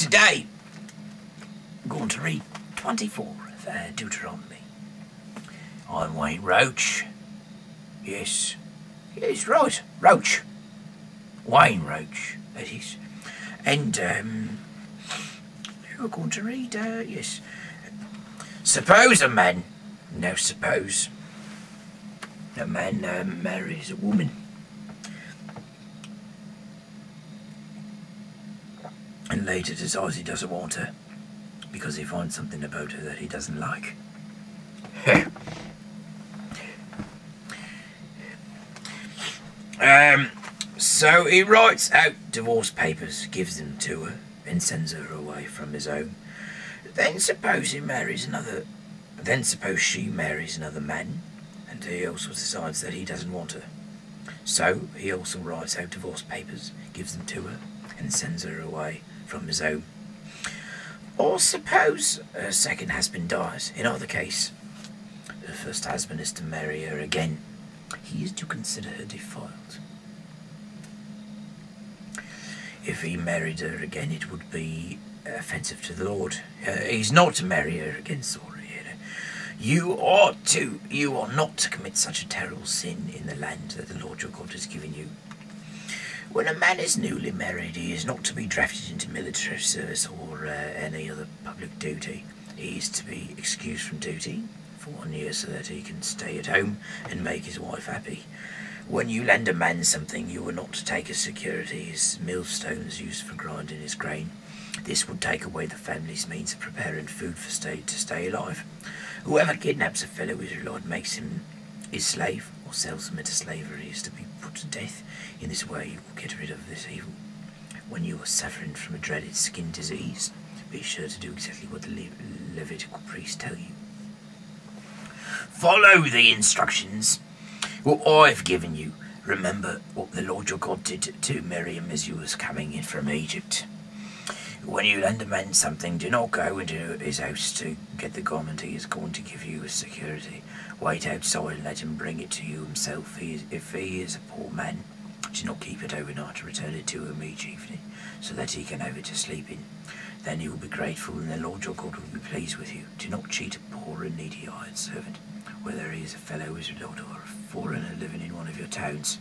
today I'm going to read 24 of Deuteronomy. I'm Wayne Roach. Yes, right, Roach. Wayne Roach, that is. And we're going to read, yes. Suppose a man, now suppose a man marries a woman, and later decides he doesn't want her because he finds something about her that he doesn't like. So he writes out divorce papers, gives them to her, and sends her away from his home. Then suppose she marries another man, and he also decides that he doesn't want her. So he also writes out divorce papers, gives them to her, and sends her away from his home. Or suppose her second husband dies. In either case, her first husband is to marry her again. He is to consider her defiled. If he married her again, it would be offensive to the Lord. He's not to marry her again, sorry. You are not to commit such a terrible sin in the land that the Lord your God has given you. When a man is newly married, he is not to be drafted into military service or any other public duty. He is to be excused from duty for 1 year so that he can stay at home and make his wife happy. When you lend a man something, you are not to take as security his millstones used for grinding his grain. This would take away the family's means of preparing food to stay alive. Whoever kidnaps a fellow Israelite, makes him his slave, or sells him into slavery, is to be put to death. In this way you will get rid of this evil. When you are suffering from a dreaded skin disease, be sure to do exactly what the Levitical priests tell you. Follow the instructions what I've given you. Remember what the Lord your God did to Miriam as you was coming in from Egypt. When you lend a man something, do not go into his house to get the garment he is going to give you as security. Wait outside and let him bring it to you himself. If he is a poor man, do not keep it overnight. Return it to him each evening, so that he can have it to sleep in. Then he will be grateful, and the Lord your God will be pleased with you. Do not cheat a poor and needy hired servant, whether he is a fellow Israelite or a foreigner living in one of your towns.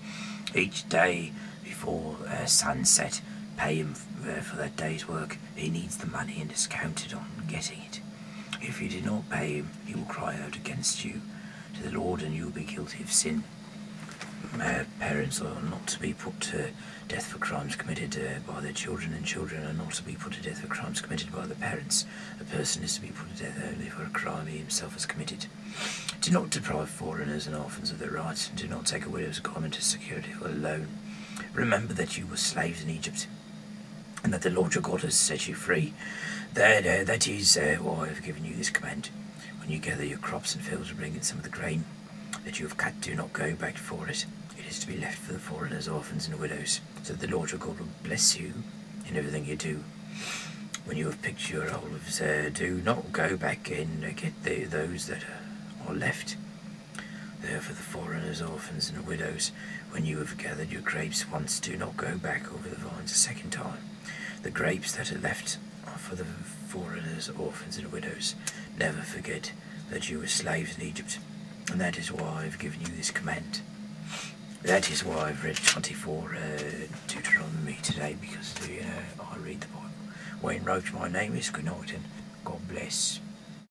Each day before sunset, pay him for that day's work. He needs the money and is counted on getting it. If you do not pay him, he will cry out against you to the Lord, and you will be guilty of sin. Parents are not to be put to death for crimes committed by their children, and children are not to be put to death for crimes committed by their parents. A person is to be put to death only for a crime he himself has committed. Do not deprive foreigners and orphans of their rights, and do not take a widow's garment as security for a loan. Remember that you were slaves in Egypt, and that the Lord your God has set you free. That is why I have given you this command. When you gather your crops and fields and bring in some of the grain that you have cut, do not go back for it. It is to be left for the foreigners, orphans, and widows, so that the Lord your God will bless you in everything you do. When you have picked your olives, do not go back and get those that are left. They are for the foreigners, orphans, and widows. When you have gathered your grapes once, do not go back over the vines a second time. The grapes that are left are for the foreigners, orphans, and widows. Never forget that you were slaves in Egypt, and that is why I have given you this command. That is why I've read 24 Deuteronomy today, because I read the Bible. Wayne Roach, my name is. Good night, and God bless.